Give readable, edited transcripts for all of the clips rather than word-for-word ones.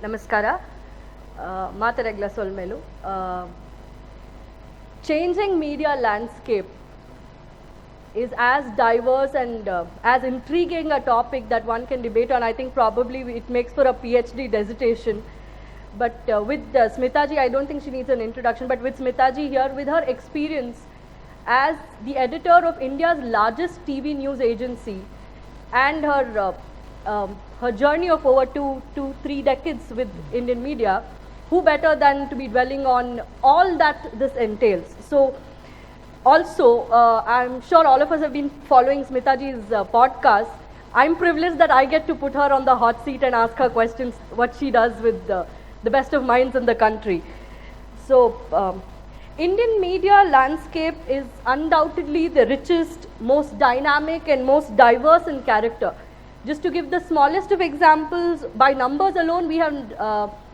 Namaskara. Mataregla Solmelu. Changing media landscape is as diverse and as intriguing a topic that one can debate on. I think probably it makes for a PhD dissertation. But with Smita ji, I don't think she needs an introduction, but with Smita ji here, with her experience as the editor of India's largest TV news agency and her journey of over 3 decades with Indian media, who better than to be dwelling on all that this entails. So also, I'm sure all of us have been following Smitaji's podcast. I'm privileged that I get to put her on the hot seat and ask her questions, what she does with the best of minds in the country. So, Indian media landscape is undoubtedly the richest, most dynamic and most diverse in character. Just to give the smallest of examples, by numbers alone, we have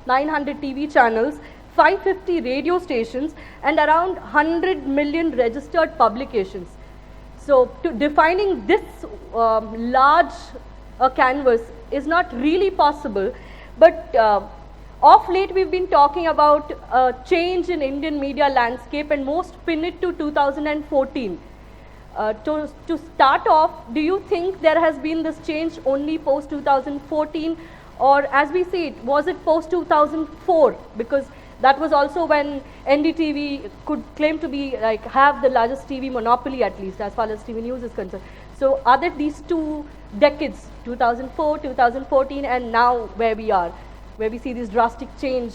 900 TV channels, 550 radio stations, and around 100 million registered publications. So, defining this large canvas is not really possible, but of late we've been talking about change in Indian media landscape and most pin it to 2014. To start off, do you think there has been this change only post 2014, or as we see it, was it post 2004? Because that was also when NDTV could claim to be have the largest TV monopoly, at least as far as TV news is concerned. So are there these 2 decades, 2004, 2014, and now where we are, where we see this drastic change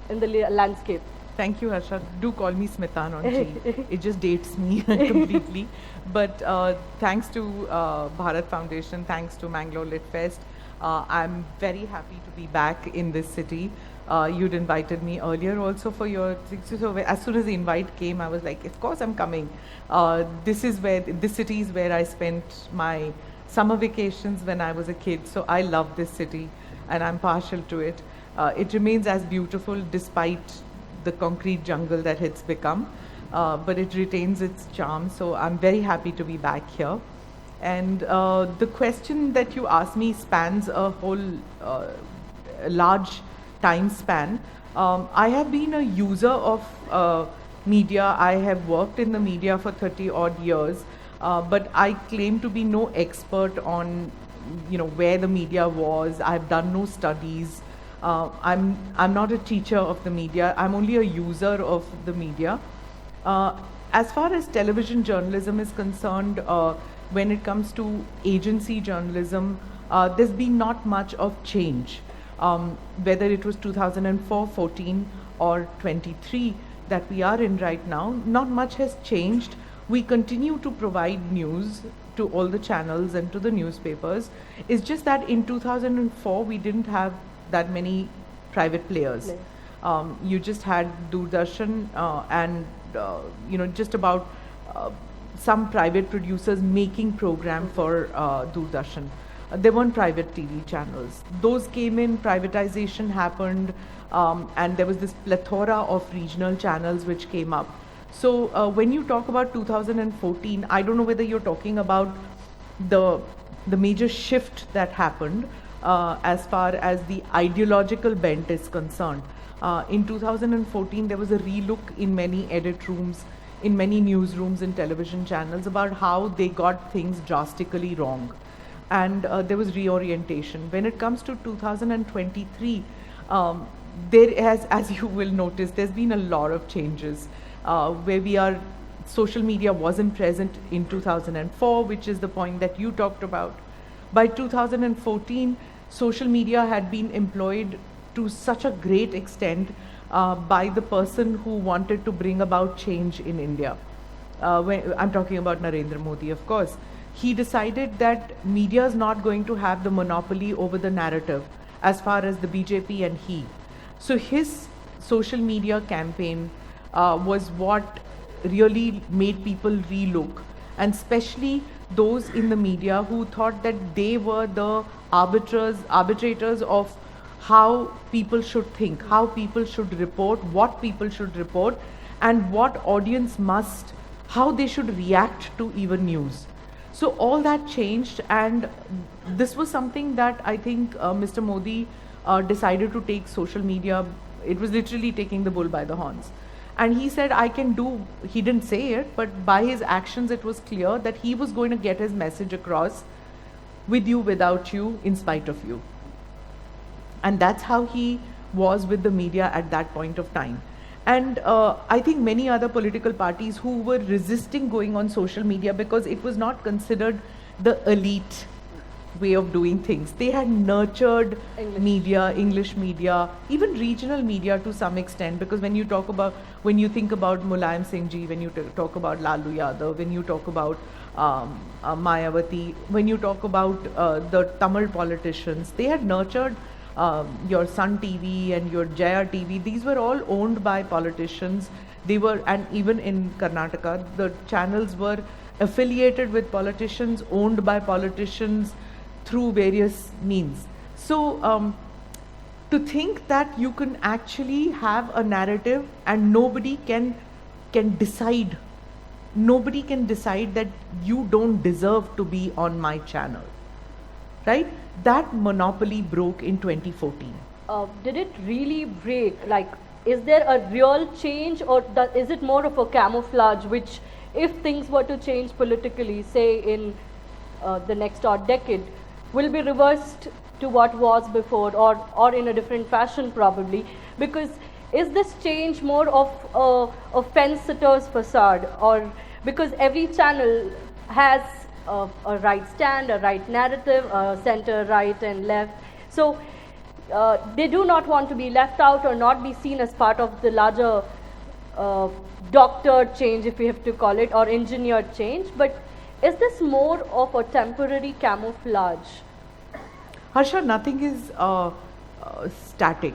in the landscape? Thank you, Harsha. Do call me Smita, not G. It just dates me completely. But thanks to Bharat Foundation, thanks to Mangalore Lit Fest, I'm very happy to be back in this city. You'd invited me earlier also for your thing. So as soon as the invite came, I was like, of course I'm coming. This city is where I spent my summer vacations when I was a kid. So I love this city and I'm partial to it. It remains as beautiful despite the concrete jungle that it's become, but it retains its charm. So I'm very happy to be back here. And the question that you asked me spans a whole large time span. I have been a user of media. I have worked in the media for 30 odd years, but I claim to be no expert on where the media was. I've done no studies. I'm not a teacher of the media. I'm only a user of the media. As far as television journalism is concerned, when it comes to agency journalism, there's been not much of change. Whether it was 2004, 14 or 23 that we are in right now, not much has changed. We continue to provide news to all the channels and to the newspapers. It's just that in 2004 we didn't have that many private players. You just had Doordarshan and just about some private producers making program for Doordarshan. There weren't private TV channels. Those came in, privatization happened, and there was this plethora of regional channels which came up. So when you talk about 2014, I don't know whether you're talking about the major shift that happened as far as the ideological bent is concerned. In 2014, there was a relook in many edit rooms, in many newsrooms and television channels about how they got things drastically wrong. And there was reorientation. When it comes to 2023, there has, as you will notice, there's been a lot of changes where we are. Social media wasn't present in 2004, which is the point that you talked about. By 2014, social media had been employed to such a great extent by the person who wanted to bring about change in India. I'm talking about Narendra Modi, of course. He decided that media is not going to have the monopoly over the narrative as far as the BJP and he. So his social media campaign was what really made people relook, and especially those in the media who thought that they were the arbitrators of how people should think, how people should report, what people should report, and what audience must, how they should react to even news. So all that changed, and this was something that I think Mr. Modi decided to take social media. It was literally taking the bull by the horns. And he said, I can do, he didn't say it, but by his actions it was clear that he was going to get his message across with you, without you, in spite of you. And that's how he was with the media at that point of time. And I think many other political parties who were resisting going on social media because it was not considered the elite way of doing things. They had nurtured English media, even regional media to some extent, because when you think about Mulayam Singh Ji, when you talk about Lalu Yadav, when you talk about Mayawati, when you talk about the Tamil politicians, they had nurtured your Sun TV and your Jaya TV. These were all owned by politicians. They were, and even in Karnataka, the channels were affiliated with politicians, owned by politicians through various means. So to think that you can actually have a narrative and nobody can decide that you don't deserve to be on my channel, right? That monopoly broke in 2014. Did it really break? Like, is there a real change, or is it more of a camouflage, which if things were to change politically, say in the next decade, will be reversed to what was before, or in a different fashion probably? Because is this change more of a fence-sitter's facade, or because every channel has a right stand, a right narrative, center, right and left, so they do not want to be left out or not be seen as part of the larger doctored change, if we have to call it, or engineered change. But is this more of a temporary camouflage? Harsha, nothing is static.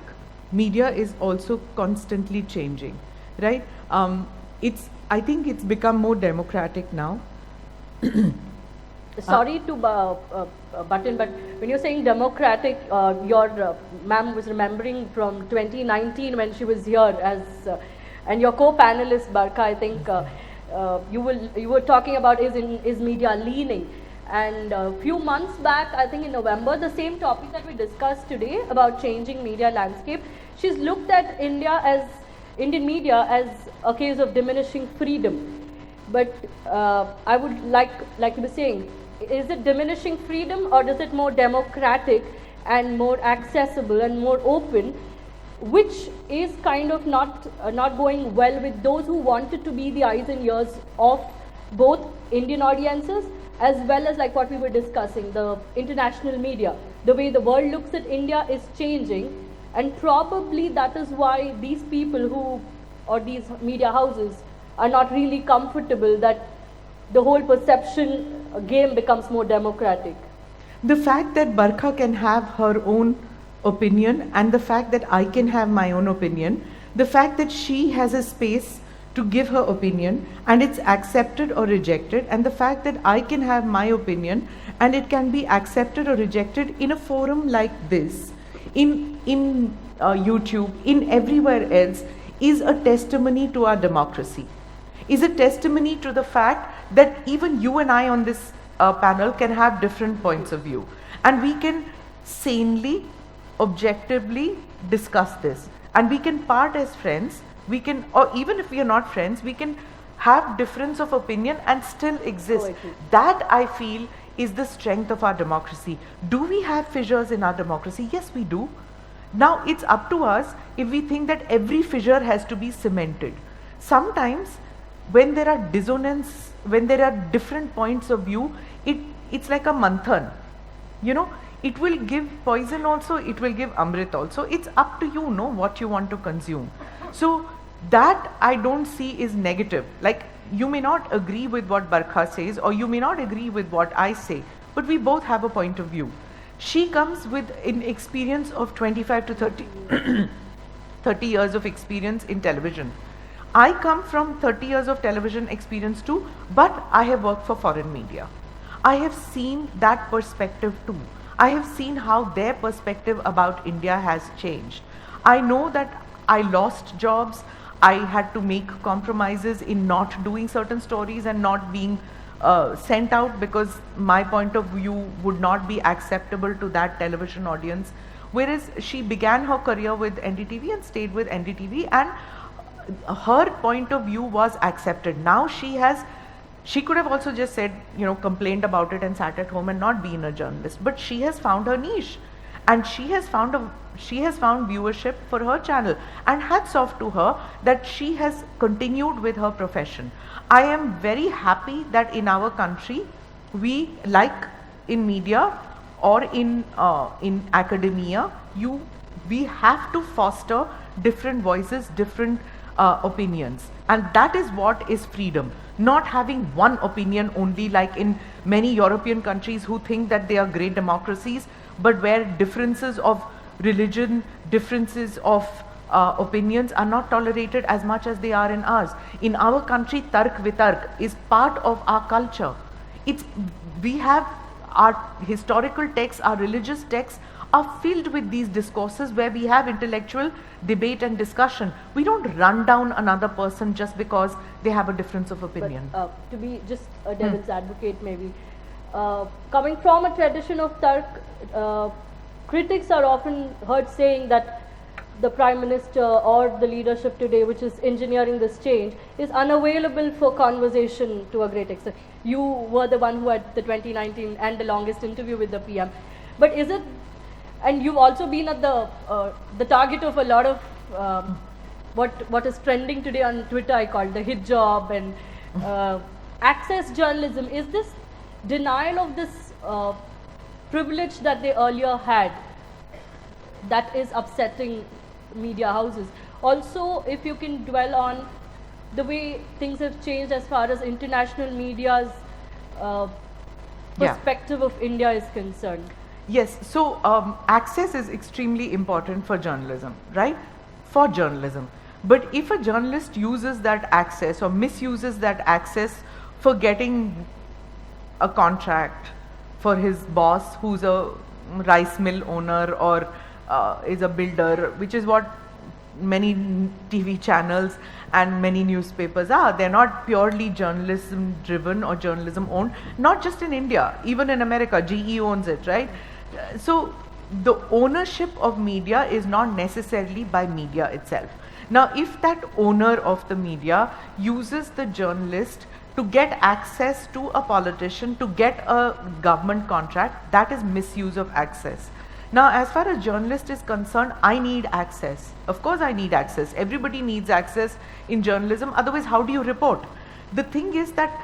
Media is also constantly changing, right? I think it's become more democratic now. Sorry to butt in, but when you're saying democratic, your ma'am was remembering from 2019 when she was here as, and your co-panelist Barkha, I think you were talking about is media leaning. And a few months back, I think in November, the same topic that we discussed today about changing media landscape, she's looked at Indian media as a case of diminishing freedom. But I would like to be saying, is it diminishing freedom, or is it more democratic and more accessible and more open, which is kind of not going well with those who wanted to be the eyes and ears of both Indian audiences as well as, like what we were discussing, the international media. The way the world looks at India is changing, and probably that is why these people or these media houses are not really comfortable that the whole perception game becomes more democratic. The fact that Barkha can have her own opinion, and the fact that I can have my own opinion, the fact that she has a space to give her opinion and it's accepted or rejected, and the fact that I can have my opinion and it can be accepted or rejected in a forum like this, in YouTube, in everywhere else, is a testimony to our democracy, is a testimony to the fact that even you and I on this panel can have different points of view, and we can sanely, objectively discuss this, and we can part as friends. We can, or even if we are not friends, we can have difference of opinion and still exist. That, I feel, is the strength of our democracy. Do we have fissures in our democracy? Yes, we do. Now it's up to us if we think that every fissure has to be cemented. Sometimes when there are dissonance, when there are different points of view, it's like a manthan. You know, it will give poison also, it will give amrit also. It's up to you, what you want to consume. So that I don't see is negative. Like, you may not agree with what Barkha says, or you may not agree with what I say, but we both have a point of view. She comes with an experience of 25 to 30 years of experience in television. I come from 30 years of television experience too, but I have worked for foreign media. I have seen that perspective too. I have seen how their perspective about India has changed. I know that I lost jobs. I had to make compromises in not doing certain stories and not being sent out because my point of view would not be acceptable to that television audience, Whereas she began her career with NDTV and stayed with NDTV, and her point of view was accepted. Now she could have also just said, complained about it and sat at home and not been a journalist, but she has found her niche, and she has found viewership for her channel, and hats off to her that she has continued with her profession. I am very happy that in our country, we, like in media or in academia, we have to foster different voices, different opinions, and that is what is freedom. Not having one opinion only, like in many European countries who think that they are great democracies, but where differences of religion, differences of opinions are not tolerated as much as they are in ours. In our country, tark vitark is part of our culture. We have our historical texts, our religious texts are filled with these discourses where we have intellectual debate and discussion. We don't run down another person just because they have a difference of opinion. But, to be just a devil's advocate maybe, coming from a tradition of tark, critics are often heard saying that the Prime Minister or the leadership today, which is engineering this change, is unavailable for conversation to a great extent. You were the one who had the 2019 and the longest interview with the PM. But is it, and you've also been at the target of a lot of what is trending today on Twitter, I call it the hit job and access journalism. Is this denial of this privilege that they earlier had that is upsetting media houses? Also, if you can dwell on the way things have changed as far as international media's perspective of India is concerned. Yes, so access is extremely important for journalism, right? For journalism. But if a journalist uses that access or misuses that access for getting a contract for his boss, who's a rice mill owner or is a builder, which is what many TV channels and many newspapers are. They're not purely journalism driven or journalism owned, not just in India, even in America, GE owns it, right? So the ownership of media is not necessarily by media itself. Now, if that owner of the media uses the journalist to get access to a politician, to get a government contract, that is misuse of access. Now, as far as journalist is concerned, I need access. Of course I need access. Everybody needs access in journalism. Otherwise, how do you report? The thing is that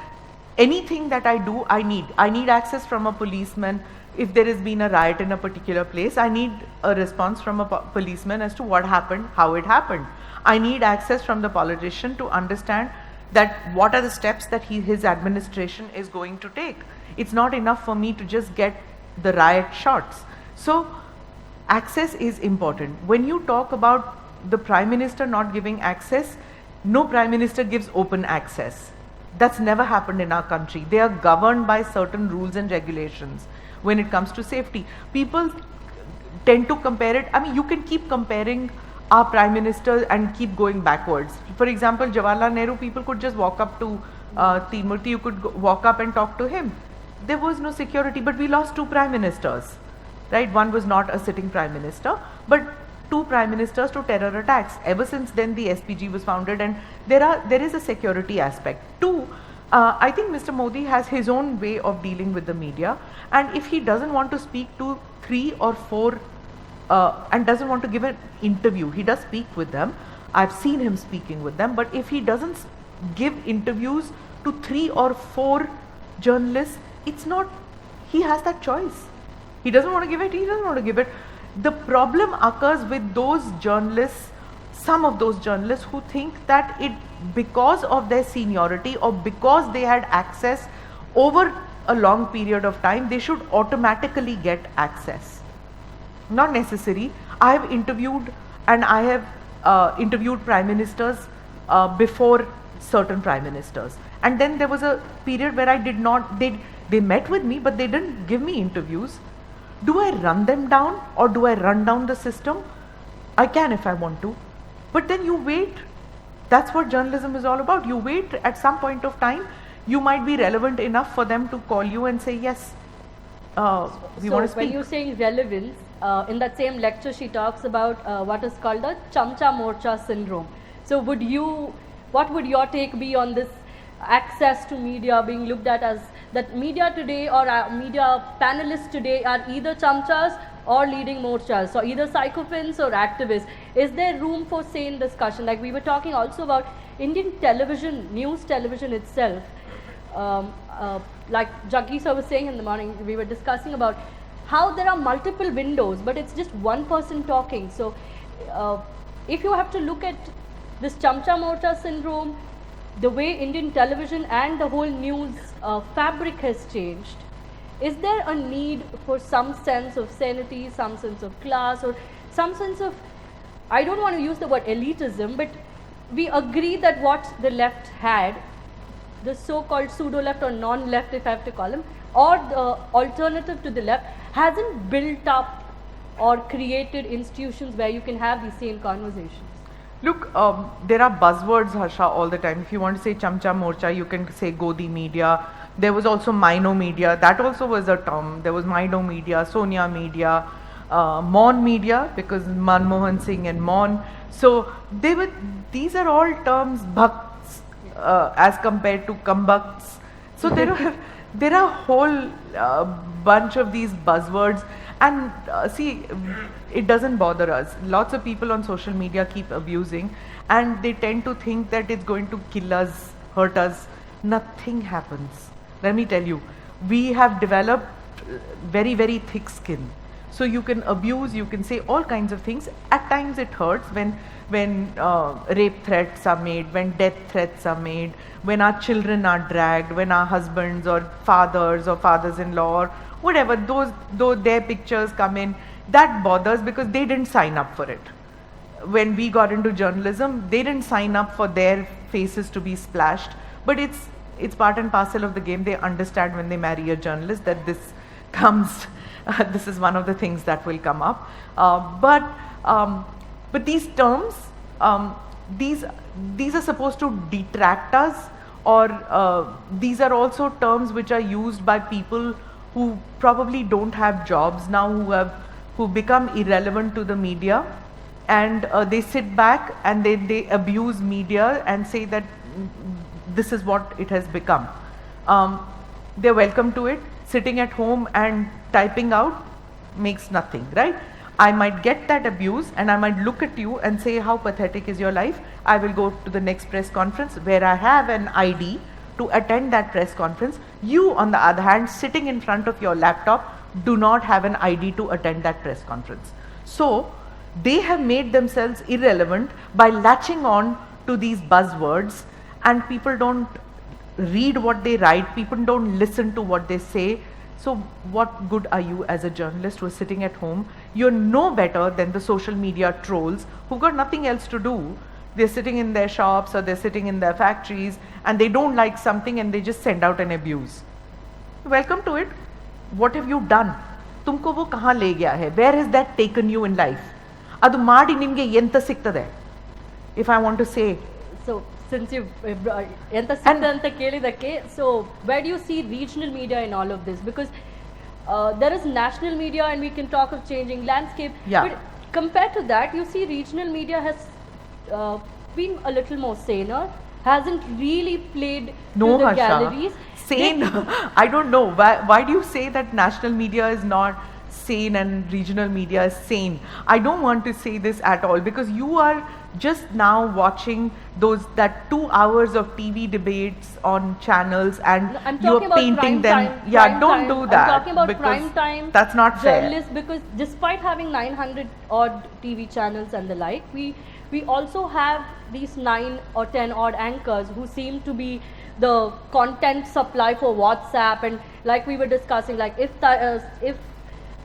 anything that I do, I need access from a policeman. If there has been a riot in a particular place, I need a response from a policeman as to what happened, how it happened. I need access from the politician to understand that what are the steps that his administration is going to take. It's not enough for me to just get the riot shots. So access is important. When you talk about the Prime Minister not giving access, no Prime Minister gives open access. That's never happened in our country. They are governed by certain rules and regulations when it comes to safety. People tend to compare it. I mean, you can keep comparing our Prime Minister and keep going backwards. For example, Jawaharlal Nehru, people could just walk up to Timurti, you could walk up and talk to him. There was no security, but we lost two Prime Ministers, right? One was not a sitting Prime Minister, but two Prime Ministers to terror attacks. Ever since then, the SPG was founded, and there is a security aspect. Two, I think Mr. Modi has his own way of dealing with the media, and if he doesn't want to speak to 3 or 4 and doesn't want to give an interview, he does speak with them. I've seen him speaking with them, but if he doesn't give interviews to 3 or 4 journalists, it's not, he has that choice. He doesn't want to give it, he doesn't want to give it. The problem occurs with those journalists, some of those journalists who think that because of their seniority or because they had access over a long period of time, they should automatically get access. Not necessary. I have interviewed and I have interviewed Prime Ministers before certain Prime Ministers. And then there was a period where I did not, they met with me, but they didn't give me interviews. Do I run them down or do I run down the system? I can if I want to. But then you wait. That's what journalism is all about. You wait. At some point of time, you might be relevant enough for them to call you and say, yes, we want to speak. When you're saying relevance, in that same lecture, she talks about what is called the Chamcha Morcha syndrome. So what would your take be on this access to media being looked at as that media today or media panelists today are either chamchas or leading morchas, so either sycophants or activists? Is there room for sane discussion? Like we were talking also about Indian television, news television itself. Like Jaggi sir was saying in the morning, we were discussing about how there are multiple windows, but it's just one person talking. So if you have to look at this Chamcha Morcha syndrome, the way Indian television and the whole news fabric has changed, is there a need for some sense of sanity, some sense of class, or some sense of, I don't want to use the word elitism, but we agree that what the left had, the so-called pseudo-left or non-left, if I have to call them, or the alternative to the left, hasn't built up or created institutions where you can have these same conversations? Look, there are buzzwords, Harsha, all the time. If you want to say Chamcha Morcha, you can say Godi Media. There was also Mino Media. That also was a term. There was Mino Media, Sonia Media, Mon Media, because Manmohan Singh and Mon. So these are all terms, bhakts, as compared to kambakts. So there are a whole bunch of these buzzwords. And see, it doesn't bother us. Lots of people on social media keep abusing, and they tend to think that it's going to kill us, hurt us. Nothing happens. Let me tell you, we have developed very, very thick skin. So you can abuse, you can say all kinds of things. At times it hurts when rape threats are made, when death threats are made, when our children are dragged, when our husbands or fathers-in-law or whatever, those their pictures come in. That bothers because they didn't sign up for it. When we got into journalism, they didn't sign up for their faces to be splashed, but it's part and parcel of the game. They understand when they marry a journalist that this comes, this is one of the things that will come up. But these terms, these are supposed to detract us, or these are also terms which are used by people who probably don't have jobs now, who become irrelevant to the media, and they sit back and they abuse media and say that this is what it has become. They're welcome to it. Sitting at home and typing out makes nothing, right? I might get that abuse and I might look at you and say, how pathetic is your life? I will go to the next press conference where I have an ID to attend that press conference. You, on the other hand, sitting in front of your laptop, do not have an ID to attend that press conference. So they have made themselves irrelevant by latching on to these buzzwords, and people don't read what they write, people don't listen to what they say. So what good are you as a journalist who is sitting at home? You're no better than the social media trolls who've got nothing else to do. They're sitting in their shops or they're sitting in their factories and they don't like something and they just send out an abuse. Welcome to it. What have you done? तुमको वो कहाँ ले गया है? Where has that taken you in life? ಅದು ಮಾಡಿ ನಿಮಗೆ ಎಂತ ಸಿಗ್ತದೆ? If I want to say. So since you ಎಂತ ಸಿಗ್ತದೆ ಅಂತ ಕೇಳಿದಕ್ಕೆ, so where do you see regional media in all of this? Because there is national media and we can talk of changing landscape. Yeah. But compared to that, you see regional media has been a little more saner, hasn't really played to the Harsha. galleries. Sane? I don't know. Why do you say that national media is not sane and regional media is sane? I don't want to say this at all, because you are just now watching that 2 hours of TV debates on channels and you are painting them. Yeah, don't do that. I'm talking about prime time. That's not journalists, fair. because despite having 900 odd TV channels and the like, we also have these 9 or 10 odd anchors who seem to be the content supply for WhatsApp. And like we were discussing, like if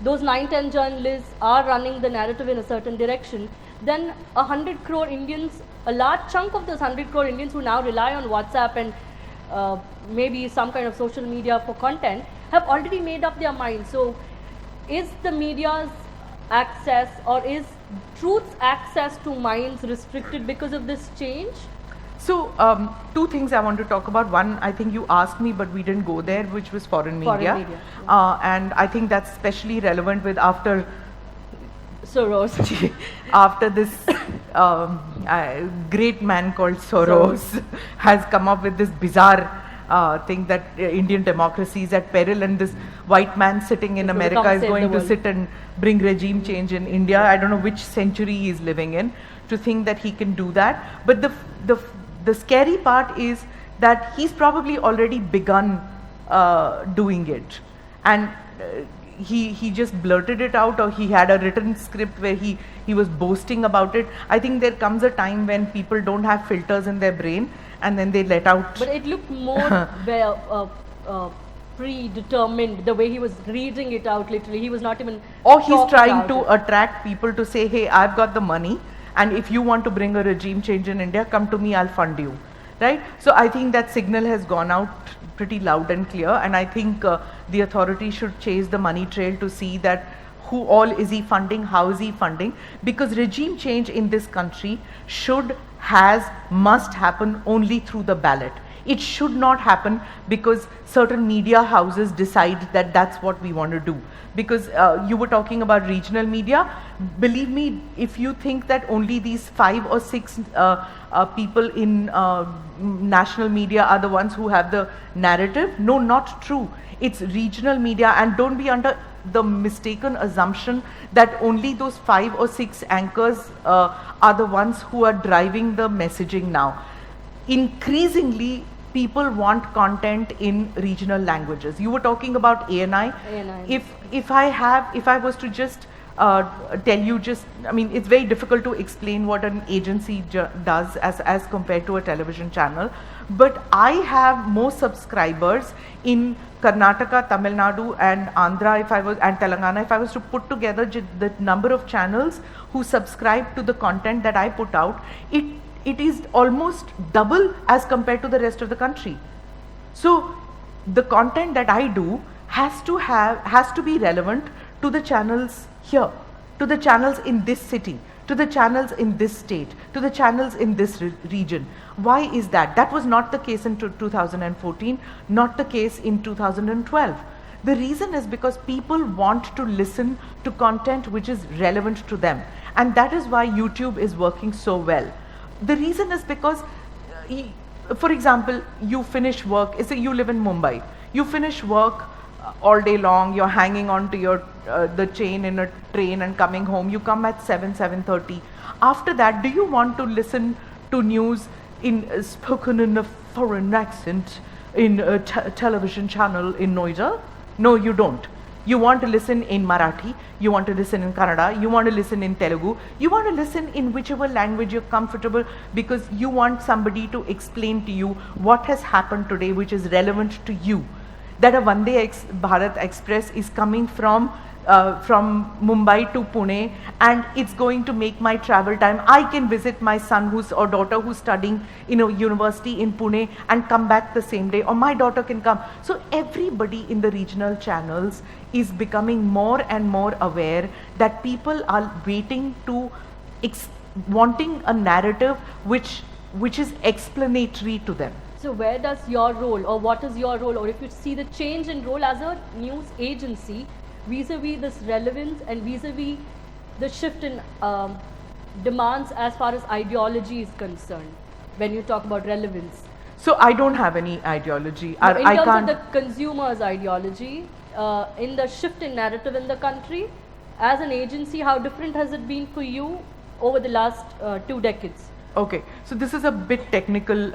those 9-10 journalists are running the narrative in a certain direction, then 100 crore Indians, a large chunk of those 100 crore Indians who now rely on WhatsApp and maybe some kind of social media for content, have already made up their mind. So is the media's access, or is truth's access to minds restricted because of this change? So, 2 things I want to talk about. One, I think you asked me, but we didn't go there, which was foreign media. Foreign media. And I think that's especially relevant with after Soros. After this great man called Soros has come up with this bizarre thing that Indian democracy is at peril, and this white man sitting in America is going to sit and bring regime change in India. I don't know which century he is living in to think that he can do that. But the scary part is that he's probably already begun doing it, and he just blurted it out, or he had a written script where he was boasting about it. I think there comes a time when people don't have filters in their brain, and then they let out. But it looked more predetermined, the way he was reading it out literally. He was not even. Or he's trying to attract people to say, hey, I've got the money, and if you want to bring a regime change in India, come to me, I'll fund you. Right? So I think that signal has gone out pretty loud and clear, and I think the authorities should chase the money trail to see that who all is he funding, how is he funding, because regime change in this country must happen only through the ballot. It should not happen because certain media houses decide that that's what we want to do. Because you were talking about regional media. Believe me, if you think that only these 5 or 6 people in national media are the ones who have the narrative, no, not true. It's regional media, and don't be under the mistaken assumption that only those 5 or 6 anchors are the ones who are driving the messaging now. Increasingly, people want content in regional languages. You were talking about ANI. If I was to just tell you, I mean, it's very difficult to explain what an agency does as compared to a television channel. But I have more subscribers in Karnataka, Tamil Nadu, and Andhra, and Telangana. If I was to put together the number of channels who subscribe to the content that I put out, it is almost double as compared to the rest of the country. So the content that I do has to be relevant to the channels here, to the channels in this city, to the channels in this state, to the channels in this region. Why is that? That was not the case in 2014, not the case in 2012. The reason is because people want to listen to content which is relevant to them, and that is why YouTube is working so well. The reason is because, for example, you finish work, say you live in Mumbai, you finish work all day long, you're hanging on to your the chain in a train and coming home, you come at 7:30. After that, do you want to listen to news spoken in a foreign accent in a television channel in Noida? No, you don't. You want to listen in Marathi, you want to listen in Kannada, you want to listen in Telugu, you want to listen in whichever language you're comfortable, because you want somebody to explain to you what has happened today which is relevant to you. That a Vande Bharat Express is coming from Mumbai to Pune, and it's going to make my travel time. I can visit my son or daughter who's studying in a university in Pune and come back the same day, or my daughter can come. So everybody in the regional channels is becoming more and more aware that people are waiting to wanting a narrative which is explanatory to them. So where does your role, or what is your role, or if you see the change in role as a news agency vis-a-vis this relevance and vis-a-vis the shift in demands as far as ideology is concerned, when you talk about relevance? So I don't have any ideology. No, in terms of the consumer's ideology, in the shift in narrative in the country, as an agency, how different has it been for you over the last 2 decades? Okay, so this is a bit technical,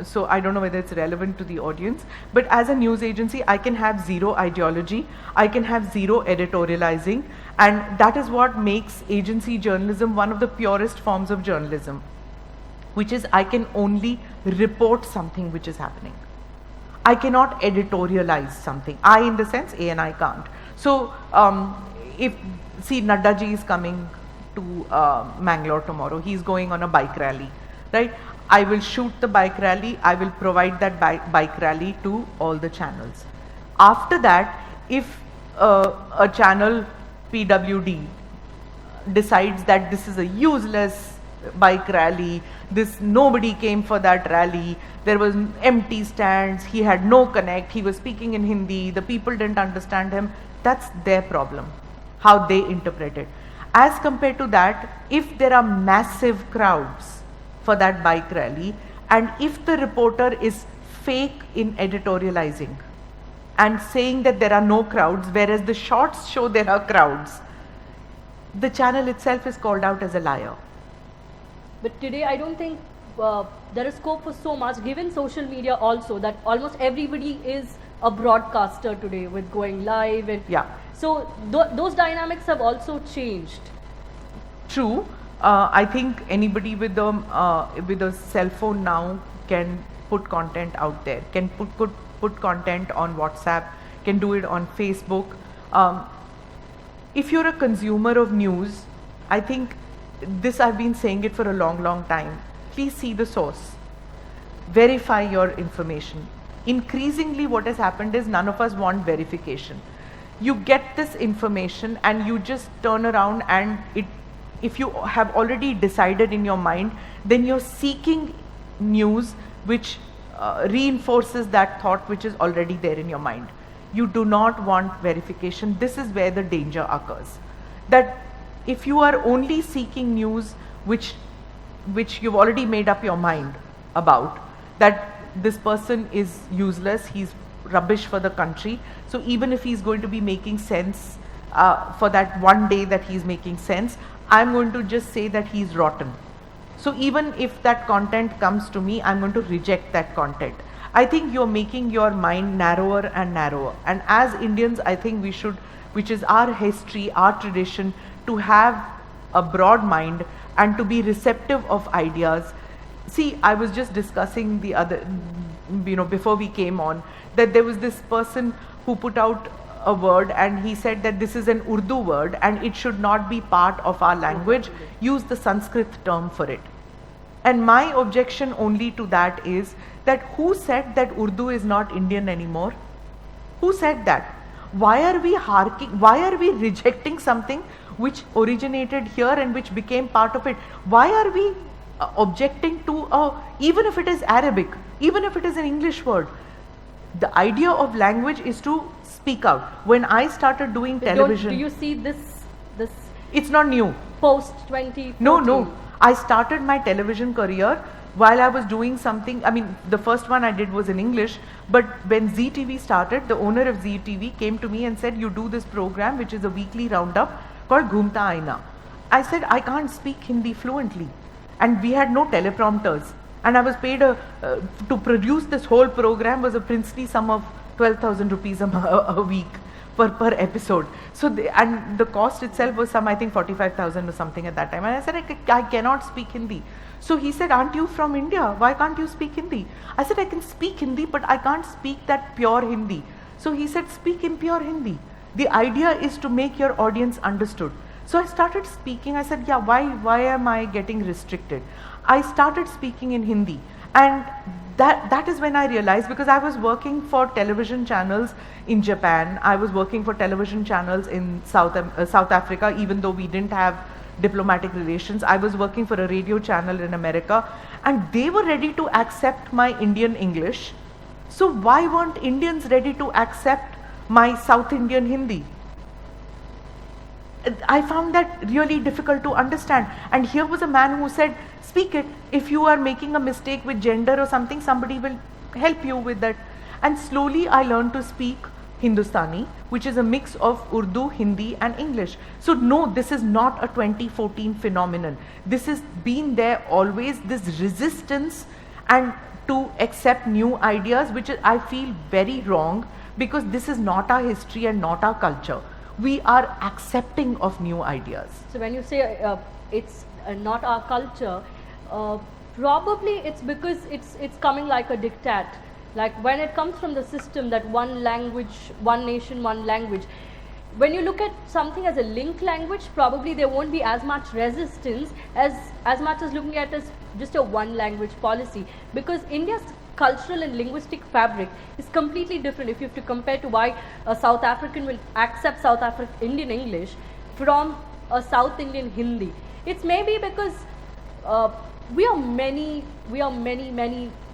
so I don't know whether it's relevant to the audience, but as a news agency, I can have zero ideology, I can have zero editorializing, and that is what makes agency journalism one of the purest forms of journalism, which is I can only report something which is happening. I cannot editorialize something. I, in the sense, A and I can't. So, see, Nadda ji is coming to Mangalore tomorrow. He's going on a bike rally, right? I will shoot the bike rally. I will provide that bike rally to all the channels. After that, if a channel PWD decides that this is a useless bike rally, nobody came for that rally, there was empty stands, he had no connect, he was speaking in Hindi, the people didn't understand him, that's their problem, how they interpret it. As compared to that, if there are massive crowds for that bike rally, and if the reporter is fake in editorializing and saying that there are no crowds, whereas the shots show there are crowds, the channel itself is called out as a liar. But today, I don't think there is scope for so much, given social media also, that almost everybody is a broadcaster today with going live. And Yeah. so those dynamics have also changed. True. I think anybody with a cell phone now can put content out there, can put content on WhatsApp, can do it on Facebook. If you're a consumer of news, I think this, I've been saying it for a long time. Please see the source. Verify your information. Increasingly what has happened is none of us want verification. You get this information and you just turn around and if you have already decided in your mind, then you're seeking news which reinforces that thought which is already there in your mind. You do not want verification. This is where the danger occurs. That if you are only seeking news which you've already made up your mind about, that this person is useless, he's rubbish for the country, so even if he's going to be making sense for that one day that he's making sense, I'm going to just say that he's rotten. So even if that content comes to me, I'm going to reject that content. I think you're making your mind narrower and narrower. And as Indians, I think we should, which is our history, our tradition, to have a broad mind and to be receptive of ideas. See, I was just discussing the other, before we came on, that there was this person who put out a word and he said that this is an Urdu word and it should not be part of our language. Use the Sanskrit term for it. And my objection only to that is that who said that Urdu is not Indian anymore? Who said that? Why are we rejecting something which originated here and which became part of it? Why are we objecting to even if it is Arabic, even if it is an English word? The idea of language is to speak out. When I started doing television, do you see this? It's not new. Post 2014. No. I started my television career while I was doing something. I mean, the first one I did was in English, but when Zee TV started, the owner of Zee TV came to me and said, you do this program which is a weekly roundup called Ghumta Aina. I said, I can't speak Hindi fluently, and we had no teleprompters, and I was paid to produce this whole program was a princely sum of 12,000 rupees a week per episode. So and the cost itself was I think 45,000 or something at that time. And I said, I cannot speak Hindi. So he said, aren't you from India? Why can't you speak Hindi? I said, I can speak Hindi, but I can't speak that pure Hindi. So he said, speak in pure Hindi. The idea is to make your audience understood. So I started speaking. I said, yeah, why am I getting restricted? I started speaking in Hindi, and that is when I realized, because I was working for television channels in Japan, I was working for television channels in South Africa, even though we didn't have diplomatic relations. I was working for a radio channel in America, and they were ready to accept my Indian English. So why weren't Indians ready to accept my South Indian Hindi? I found that really difficult to understand. And here was a man who said, speak it. If you are making a mistake with gender or something, somebody will help you with that. And slowly I learned to speak Hindustani, which is a mix of Urdu, Hindi and English. So no, this is not a 2014 phenomenon. This has been there always, this resistance and to accept new ideas, which I feel very wrong, because this is not our history and not our culture. We are accepting of new ideas. So when you say it's not our culture, probably it's because it's coming like a diktat. Like when it comes from the system that one language, one nation, one language. When you look at something as a linked language, probably there won't be as much resistance as much as looking at it as just a one language policy, because India's cultural and linguistic fabric is completely different. If you have to compare to why a South African will accept South African Indian English from a South Indian Hindi, it's maybe because we are many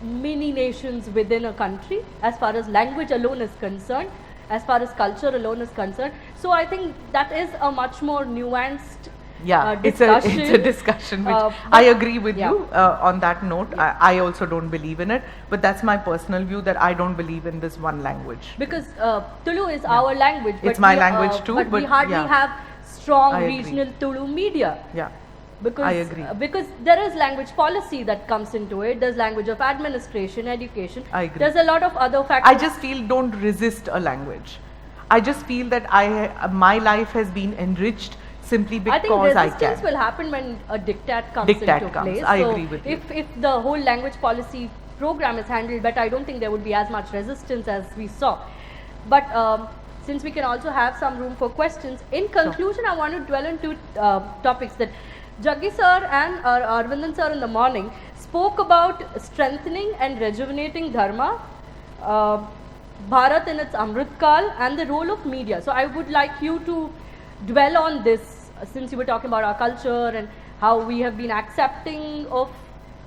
mini nations within a country as far as language alone is concerned, as far as culture alone is concerned. So I think that is a much more nuanced Yeah, it's a discussion which I agree with you on that note. I also don't believe in it, but that's my personal view that I don't believe in this one language. Because Tulu is our language. It's my language too, but we hardly have strong regional Tulu media. Yeah. Because, I agree. Because there is language policy that comes into it. There's language of administration, education. I agree. There's a lot of other factors. I just feel don't resist a language. I just feel that my life has been enriched simply because I can. I think resistance will happen when a diktat comes into place. I agree with you. If the whole language policy program is handled better, I don't think there would be as much resistance as we saw. But since we can also have some room for questions, in conclusion, I want to dwell on two topics that Jaggi sir and Arvindan sir in the morning spoke about strengthening and rejuvenating dharma, Bharat in its Amritkal, and the role of media. So I would like you to dwell on this, since you were talking about our culture and how we have been accepting of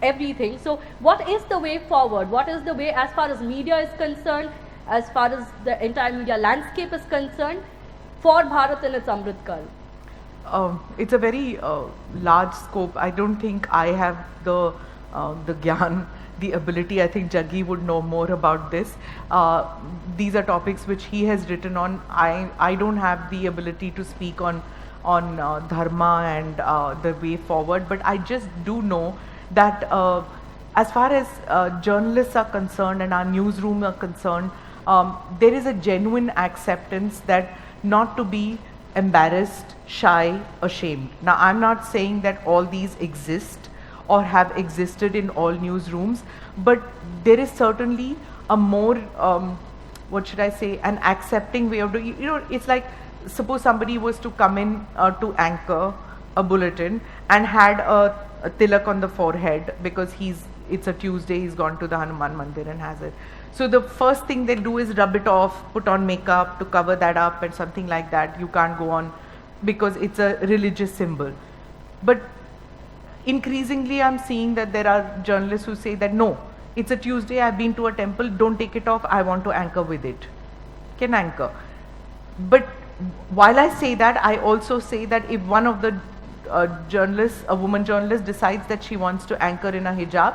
everything. So what is the way forward? What is the way as far as media is concerned, as far as the entire media landscape is concerned, for Bharat in its Amritkal? It's a very large scope. I don't think I have the gyan, the ability. I think Jaggi would know more about this. These are topics which he has written on. I don't have the ability to speak on dharma and the way forward, but I just do know that as far as journalists are concerned and our newsroom are concerned, there is a genuine acceptance that not to be embarrassed, shy, ashamed. Now, I'm not saying that all these exist or have existed in all newsrooms, but there is certainly a more, what should I say, an accepting way of doing. You know, it's like, suppose somebody was to come in to anchor a bulletin and had a tilak on the forehead because it's a Tuesday, he's gone to the Hanuman Mandir and has it. So the first thing they do is rub it off, put on makeup to cover that up and something like that. You can't go on because it's a religious symbol. But increasingly I'm seeing that there are journalists who say that no, it's a Tuesday, I've been to a temple, don't take it off, I want to anchor with it. Can anchor. But while I say that, I also say that if one of the journalists, a woman journalist, decides that she wants to anchor in a hijab,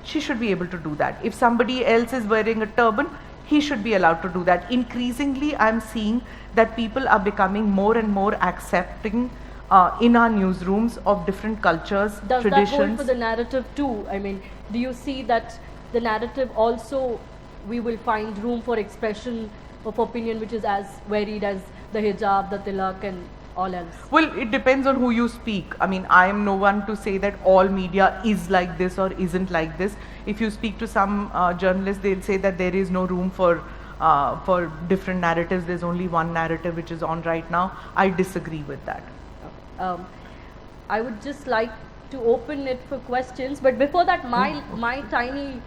she should be able to do that. If somebody else is wearing a turban, he should be allowed to do that. Increasingly, I'm seeing that people are becoming more and more accepting in our newsrooms of different cultures, traditions. Does that hold for the narrative too? I mean, do you see that the narrative also, we will find room for expression of opinion which is as varied as the hijab, the tilak and all else? Well, it depends on who you speak. I mean, I am no one to say that all media is like this or isn't like this. If you speak to some journalists, they'll say that there is no room for different narratives. There's only one narrative which is on right now. I disagree with that. I would just like to open it for questions, but before that, my tiny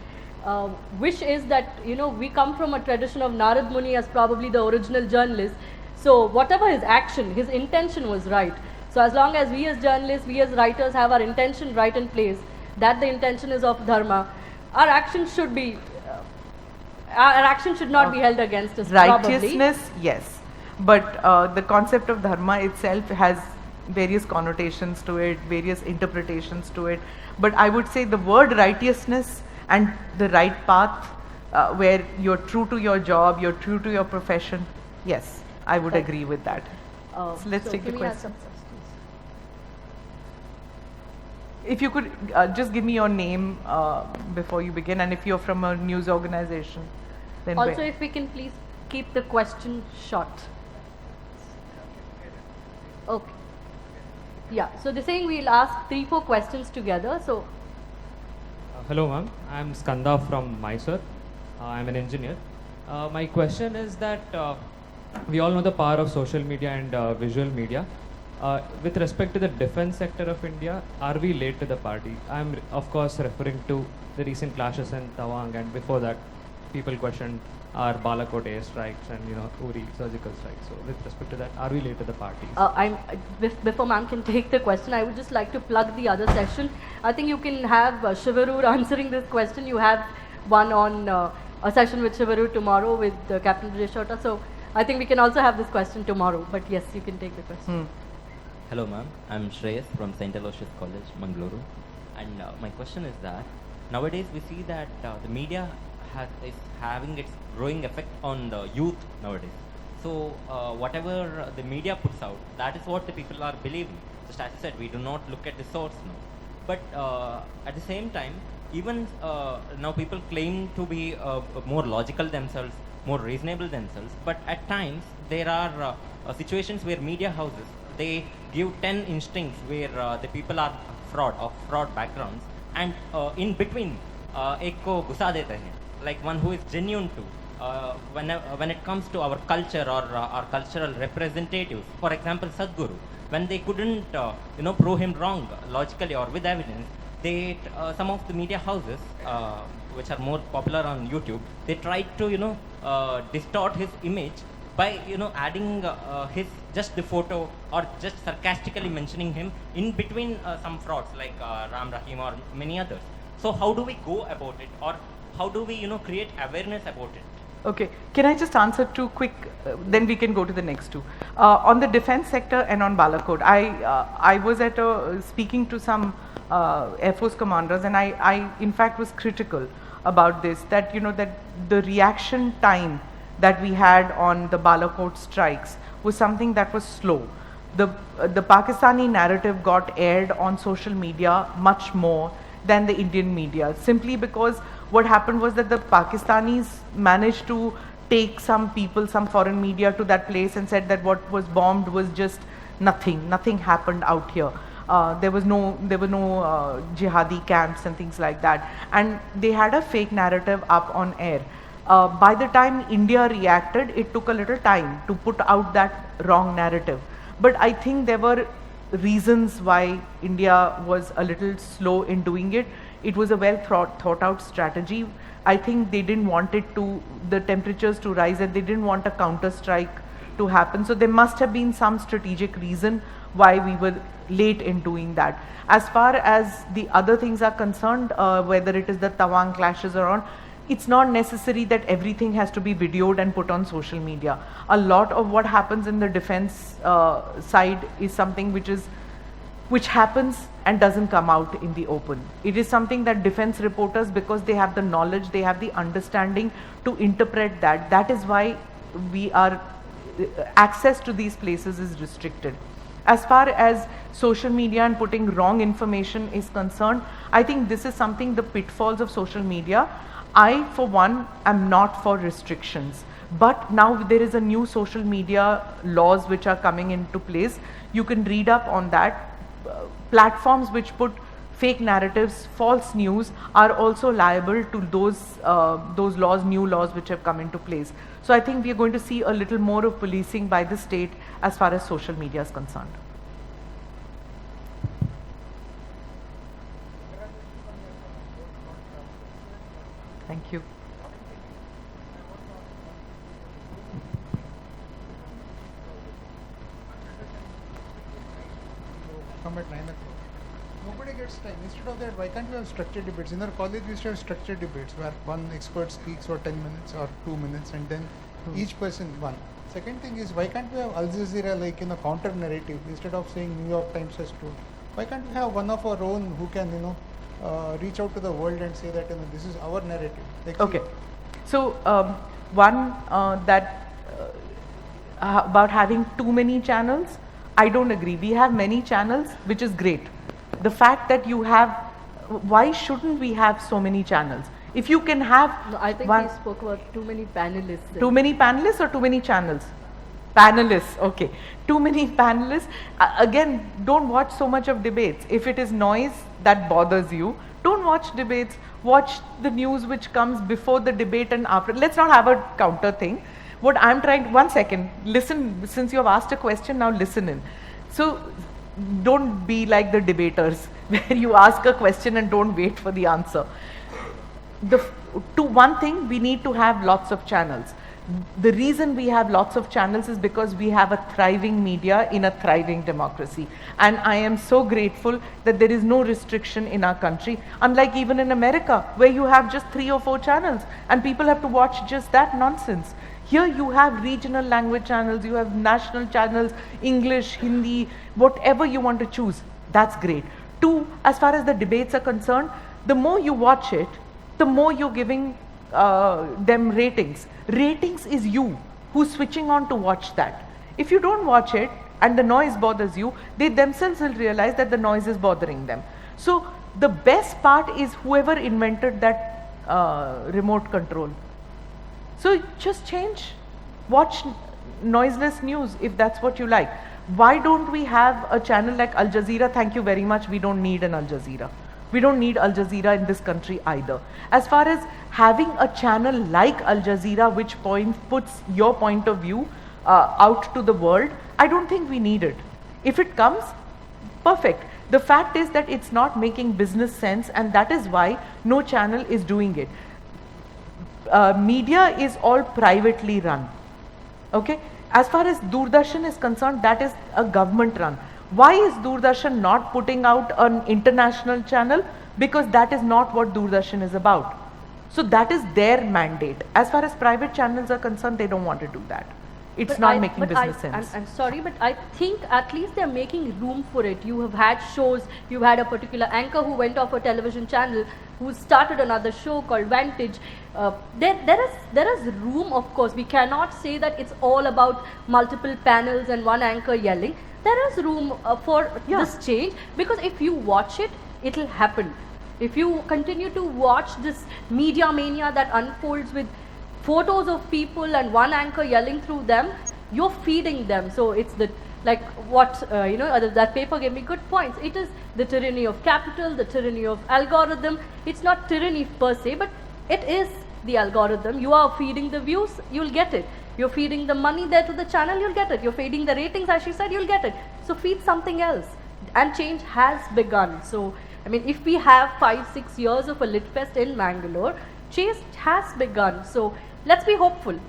wish is that, you know, we come from a tradition of Narad Muni as probably the original journalist. So whatever his action, his intention was right. So as long as we as journalists, we as writers have our intention right in place, that the intention is of dharma, our action should be, our action should not be held against us. Righteousness, probably. Yes, but the concept of dharma itself has various connotations to it, various interpretations to it. But I would say the word righteousness and the right path, where you're true to your job, you're true to your profession, yes. I would agree with that. So let's take the question. If you could just give me your name before you begin, and if you're from a news organization, then also if we can please keep the question short. Okay. Yeah. So they're saying we'll ask 3-4 questions together. So. Hello, ma'am. I'm Skanda from Mysore. I'm an engineer. My question is that. We all know the power of social media and visual media. With respect to the defense sector of India, are we late to the party? I'm of course referring to the recent clashes in Tawang, and before that, people questioned our Balakot air strikes and Uri surgical strikes. So with respect to that, are we late to the party? Before ma'am can take the question, I would just like to plug the other session. I think you can have Shivarur answering this question. You have one on a session with Shivarur tomorrow with Captain Vijay Shota. So I think we can also have this question tomorrow, but yes, you can take the question. Hello, ma'am. I'm Shreyas from St. Aloysius College, Mangaluru. And my question is that nowadays we see that the media is having its growing effect on the youth nowadays. So whatever the media puts out, that is what the people are believing. Just as I said, we do not look at the source now. But at the same time, even now people claim to be more logical themselves, more reasonable themselves. But at times there are situations where media houses, they give 10 instincts where the people are of fraud backgrounds, and in between एक को घुसा देते हैं, like one who is genuine to when it comes to our culture or our cultural representatives. For example, Sadhguru, when they couldn't prove him wrong logically or with evidence, they some of the media houses which are more popular on YouTube, they tried to distort his image by adding his just the photo or just sarcastically mentioning him in between some frauds like Ram Rahim or many others. So how do we go about it, or how do we create awareness about it? Okay, can I just answer two quick, then we can go to the next two. On the defense sector and on Balakot, I was at speaking to some Air Force commanders, and I in fact was critical about this, that that the reaction time that we had on the Balakot strikes was something that was slow. The Pakistani narrative got aired on social media much more than the Indian media, simply because what happened was that the Pakistanis managed to take some people, some foreign media to that place and said that what was bombed was just nothing happened out here. There were no jihadi camps and things like that, and they had a fake narrative up on air. By the time India reacted, it took a little time to put out that wrong narrative. But I think there were reasons why India was a little slow in doing it. It was a well thought out strategy. I think they didn't want the temperatures to rise, and they didn't want a counter strike to happen. So there must have been some strategic reason why we were late in doing that. As far as the other things are concerned, whether it is the Tawang clashes or on, it's not necessary that everything has to be videoed and put on social media. A lot of what happens in the defense side is something which happens and doesn't come out in the open. It is something that defense reporters, because they have the knowledge, they have the understanding to interpret that. That is why access to these places is restricted. As far as social media and putting wrong information is concerned, I think this is something, the pitfalls of social media. I, for one, am not for restrictions. But now there is a new social media laws which are coming into place. You can read up on that. Platforms which put fake narratives, false news, are also liable to those laws, new laws which have come into place. So I think we are going to see a little more of policing by the state as far as social media is concerned. Thank you. Come at 9 o'clock. Nobody gets time. Instead of that, why can't we have structured debates? In our college, we used to have structured debates where one expert speaks for 10 minutes or 2 minutes, and then each person one. Second thing is, why can't we have Al Jazeera counter narrative instead of saying New York Times has told? Why can't we have one of our own who can reach out to the world and say that this is our narrative? Okay. So one about having too many channels, I don't agree. We have many channels, which is great. The fact that you have, why shouldn't we have so many channels? If you can have No, I think one, he spoke about too many panelists. too many panelists or too many channels? Panelists, okay. Too many panelists. Again, don't watch so much of debates. If it is noise that bothers you, don't watch debates. Watch the news which comes before the debate and after. Let's not have a counter thing. What I'm trying, one second, listen, since you have asked a question, now listen in. So don't be like the debaters where you ask a question and don't wait for the answer. One thing, we need to have lots of channels. The reason we have lots of channels is because we have a thriving media in a thriving democracy. And I am so grateful that there is no restriction in our country, unlike even in America, where you have just 3 or 4 channels and people have to watch just that nonsense. Here you have regional language channels, you have national channels, English, Hindi, whatever you want to choose. That's great. Two, as far as the debates are concerned, the more you watch it, the more you're giving them ratings. Ratings is you who's switching on to watch that. If you don't watch it and the noise bothers you, they themselves will realize that the noise is bothering them. So the best part is whoever invented that remote control. So just change, watch noiseless news if that's what you like. Why don't we have a channel like Al Jazeera? Thank you very much, we don't need an Al Jazeera. We don't need Al Jazeera in this country either. As far as having a channel like Al Jazeera which puts your point of view out to the world, I don't think we need it. If it comes, perfect. The fact is that it's not making business sense, and that is why no channel is doing it. Media is all privately run. Okay? As far as Doordarshan is concerned, that is a government run. Why is Doordarshan not putting out an international channel? Because that is not what Doordarshan is about. So that is their mandate. As far as private channels are concerned, they don't want to do that. It's not making business sense. I'm sorry, but I think at least they're making room for it. You have had shows, you've had a particular anchor who went off a television channel, who started another show called Vantage. There is room, of course. We cannot say that it's all about multiple panels and one anchor yelling. There is room for this change, because if you watch it, it'll happen. If you continue to watch this media mania that unfolds with photos of people and one anchor yelling through them, you're feeding them. So it's the, like what, that paper gave me good points. It is the tyranny of capital, the tyranny of algorithm. It's not tyranny per se, but it is the algorithm. You are feeding the views, you'll get it. You're feeding the money there to the channel, you'll get it. You're feeding the ratings, as she said, you'll get it. So feed something else. And change has begun. So, I mean, if we have 5-6 years of a Lit Fest in Mangalore, change has begun. So let's be hopeful.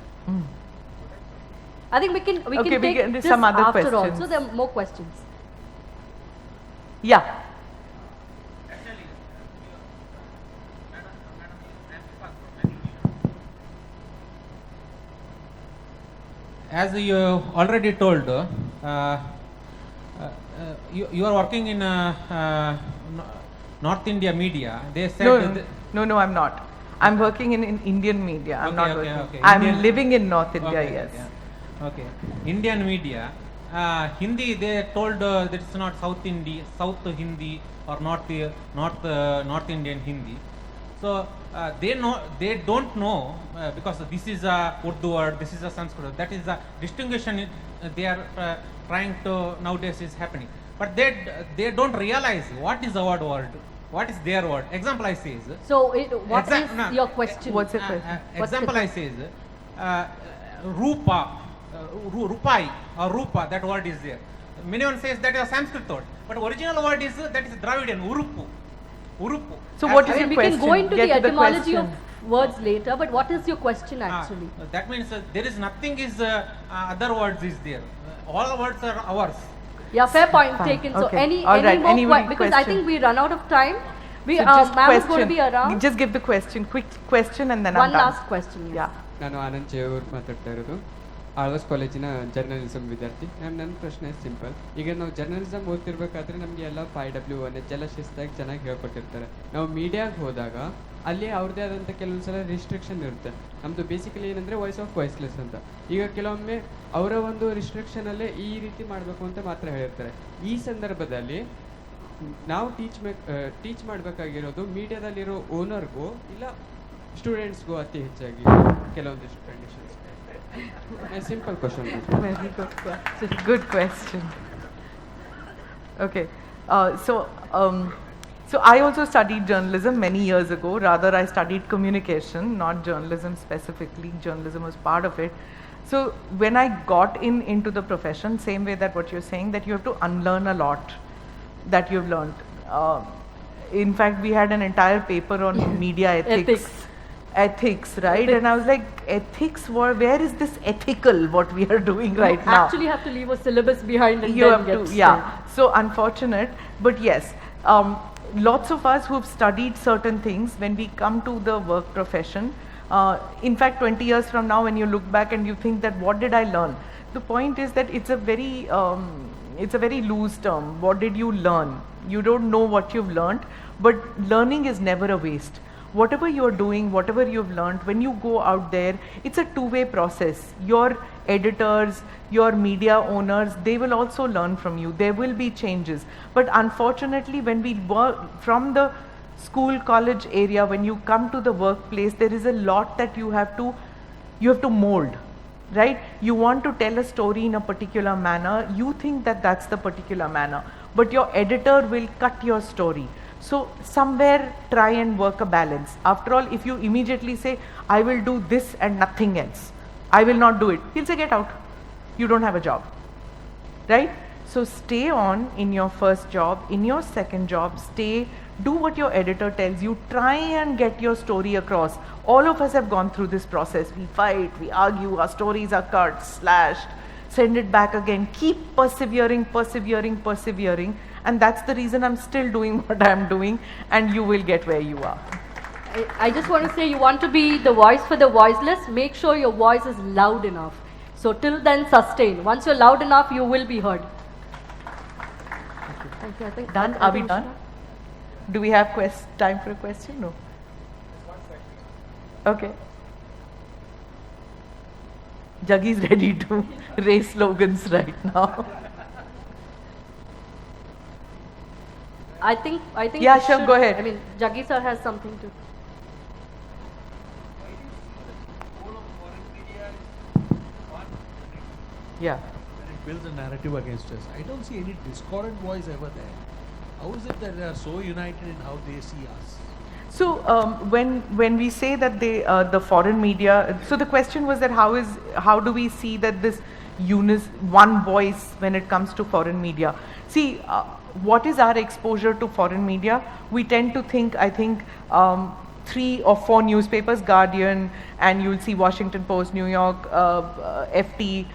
I think we can take this some other after all. questions. So there are more questions. Yeah. As you already told, you are working in North India media. They said No, I'm not. I'm working in Indian media. I'm not working. Okay. I'm Indian, living in North India, okay, yes. Okay. Indian media. Hindi, they told that it's not South Hindi or North Indian Hindi. So they don't know because this is a Urdu word, this is a Sanskrit. That is a distinction they are trying to nowadays is happening. But they don't realize what is our word, what is their word. Example I say is. So what is your question? What's your question? Example I say is rupa, rupai or rupa. That word is there. Many one says that is a Sanskrit word, but original word is that is Dravidian urupu. Urupu. So what is your we question? can go into Get the to etymology of question. words later, but what is your question actually? That means there is nothing is other words is there. All words are ours. Yeah, fair point Fine. taken. So Okay. any All right. more Anybody because I question? think we run out of time. We So just ma'am is going to question. be around. Just give the question, quick question, and then One I'm done. last question. Yes. Yeah. ನಾನು ಆನಂದ್ ಚೇವೂರ್ ಮಾತಾಡ್ತಾ ಇರೋದು ಆಳ್ವಾಸ್ ಕಾಲೇಜಿನ journalism ವಿದ್ಯಾರ್ಥಿ. ನನ್ನ ಪ್ರಶ್ನೆ simple. ಈಗ ನಾವು journalism ಓದ್ತಿರ್ಬೇಕಾದ್ರೆ ನಮಗೆ ಎಲ್ಲ 5W ಎಲ್ಲ ಶಿಸ್ತಾಗಿ ಚೆನ್ನಾಗಿ ಹೇಳ್ಕೊಟ್ಟಿರ್ತಾರೆ. ನಾವು ಮೀಡಿಯಾಗೆ ಹೋದಾಗ ಅಲ್ಲಿ ಅವ್ರದ್ದೇ ಆದಂಥ ಕೆಲವೊಂದು ಸಲ ರಿಸ್ಟ್ರಿಕ್ಷನ್ ಇರುತ್ತೆ. ನಮ್ಮದು ಬೇಸಿಕಲಿ ಏನಂದರೆ ವಾಯ್ಸ್ ಆಫ್ ವಾಯ್ಸ್ಲೆಸ್ ಅಂತ. ಈಗ ಕೆಲವೊಮ್ಮೆ ಅವರ ಒಂದು ರಿಸ್ಟ್ರಿಕ್ಷನಲ್ಲೇ ಈ ರೀತಿ ಮಾಡಬೇಕು ಅಂತ ಮಾತ್ರ ಹೇಳಿರ್ತಾರೆ. ಈ ಸಂದರ್ಭದಲ್ಲಿ ನಾವು ಟೀಚ್ ಮಾಡಬೇಕಾಗಿರೋದು ಮೀಡಿಯಾದಲ್ಲಿರೋ ಓನರ್ಗೂ ಇಲ್ಲ ಸ್ಟೂಡೆಂಟ್ಸ್ಗೂ ಅತಿ ಹೆಚ್ಚಾಗಿ ಕೆಲವೊಂದಿಷ್ಟು conditions. Simple question. Very good question. Good question. Okay. So I also studied journalism many years ago. Rather, I studied communication, not journalism specifically. Journalism was part of it. So when I got into the profession, same way that what you're saying, that you have to unlearn a lot that you've learned. In fact, we had an entire paper on media ethics. Ethics, right? And I was like, ethics, where is this ethical, what we are doing right now? Actually have to leave a syllabus behind and You then have get to, yeah. So unfortunate, but yes, lots of us who've studied certain things, when we come to the work profession, In fact, 20 years from now, when you look back and you think that what did I learn? The point is that it's a very loose term. What did you learn? You don't know what you've learned, but learning is never a waste. Whatever you're doing, whatever you've learned, when you go out there, it's a two-way process. Your editors, your media owners, they will also learn from you. There will be changes. But unfortunately, when we work from the school, college area, when you come to the workplace, there is a lot that you have to mold, right? You want to tell a story in a particular manner. You think that that's the particular manner, but your editor will cut your story. So somewhere try and work a balance. After all, if you immediately say, I will do this and nothing else, I will not do it, he'll say, get out. You don't have a job, right? So stay on in your first job, in your second job, do what your editor tells you, try and get your story across. All of us have gone through this process. We fight, we argue, our stories are cut, slashed, send it back again, keep persevering, and that's the reason I'm still doing what I'm doing, and you will get where you are. I just want to say, you want to be the voice for the voiceless, make sure your voice is loud enough. So till then, sustain. Once you're loud enough, you will be heard. Thank you. I think Done? Are we done? Do we have time for a question? No. Okay. Jaggi's ready to raise slogans right now. I think. Yeah, we sure, should- go ahead. I mean, Jaggi sir has something to. Yeah. It builds a narrative against us. I don't see any discordant voice ever there. How is it that they are so united in how they see us? So when we say that the foreign media, so the question was that how do we see that this one voice when it comes to foreign media? See, what is our exposure to foreign media? We tend to think, I think, 3 or 4 newspapers, Guardian, and you'll see Washington Post, New York, FT,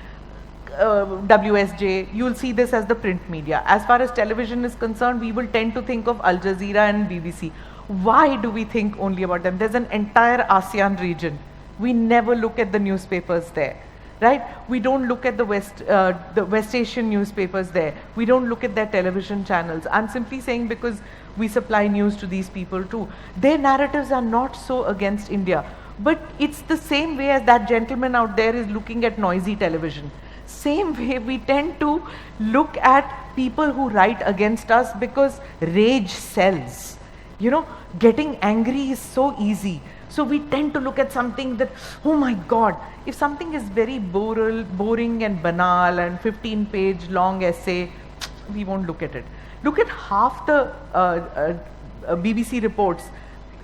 WSJ, you'll see this as the print media. As far as television is concerned, we will tend to think of Al Jazeera and BBC. Why do we think only about them? There's an entire ASEAN region. We never look at the newspapers there, right? We don't look at the West Asian newspapers there. We don't look at their television channels. I'm simply saying because we supply news to these people too. Their narratives are not so against India, but it's the same way as that gentleman out there is looking at noisy television. Same way we tend to look at people who write against us because rage sells. You know, getting angry is so easy. So we tend to look at something that, oh my God, if something is very boring and banal and 15-page long essay, we won't look at it. Look at half the BBC reports.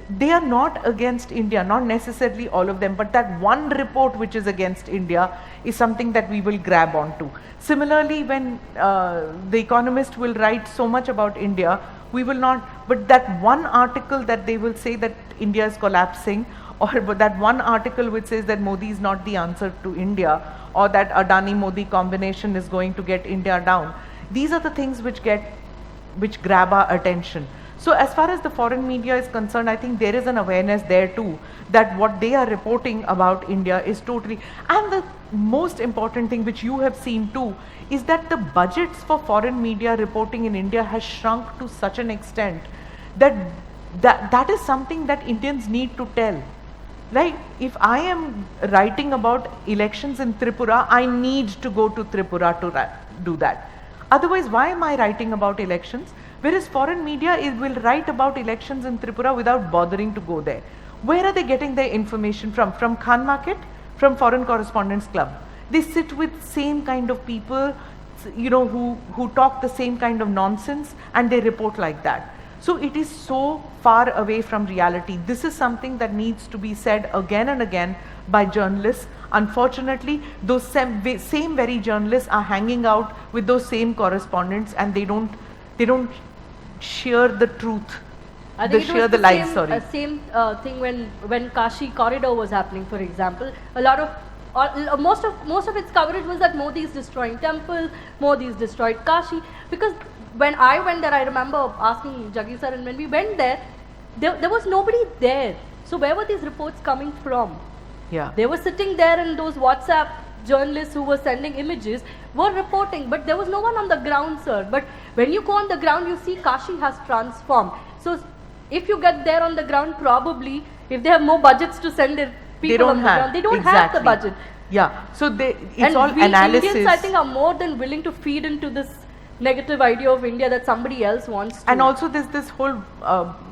They are not against India, not necessarily all of them, but that one report which is against India is something that we will grab onto. Similarly, when The Economist will write so much about India, we will not, but that one article that they will say that India is collapsing, or that one article which says that Modi is not the answer to India, or that Adani-Modi combination is going to get India down. These are the things which grab our attention. So as far as the foreign media is concerned, I think there is an awareness there too, that what they are reporting about India is totally, and the most important thing which you have seen too, is that the budgets for foreign media reporting in India has shrunk to such an extent that is something that Indians need to tell. Right? If I am writing about elections in Tripura, I need to go to Tripura to do that. Otherwise, why am I writing about elections? Whereas foreign media will write about elections in Tripura without bothering to go there. Where are they getting their information from? From Khan Market? From Foreign Correspondents Club. They sit with same kind of people, you know, who talk the same kind of nonsense, and they report like that. So it is so far away from reality. This is something that needs to be said again and again by journalists. Unfortunately, those same very journalists are hanging out with those same correspondents, and they don't share the truth. I think share the lies. Same thing when Kashi corridor was happening, for example. A lot of most of its coverage was that Modi is destroying temples, Modi is destroyed Kashi. Because when I went there, I remember asking Jaggi sir, and when we went there, there was nobody there. So where were these reports coming from? Yeah. They were sitting there, and those WhatsApp journalists who were sending images were reporting, but there was no one on the ground, sir. But when you go on the ground, you see Kashi has transformed. So if you get there on the ground, probably if they have more budgets to send their people on the ground, they don't have the budget. Yeah. So it's And all we analysis. Indians, I think, are more than willing to feed into this negative idea of India that somebody else wants to. And also there's this whole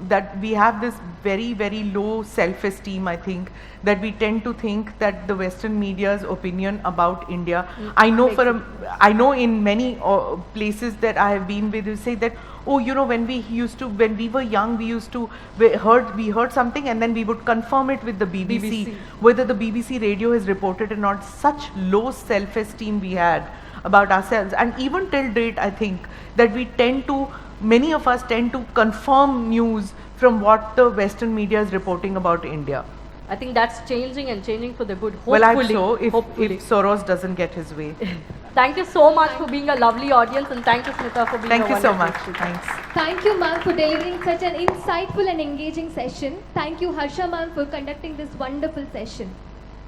that we have this very, very low self-esteem, I think, that we tend to think that the Western media's opinion about India, I know in many places that I have been with, they say that, oh, you know, when we were young, we heard something, and then we would confirm it with the BBC, whether the BBC radio has reported or not. Such low self-esteem we had about ourselves, and even till date, I think that many of us tend to confirm news from what the Western media is reporting about India. I think that's changing, and changing for the good. Well, I hope Hopefully, so, hopefully. if Soros doesn't get his way. Thank you so much for being a lovely audience, and thank you, Smita, for being Thank a you so wonderful much. speaker. Thanks. Thank you, ma'am, for delivering such an insightful and engaging session. Thank you, Harsha, ma'am, for conducting this wonderful session.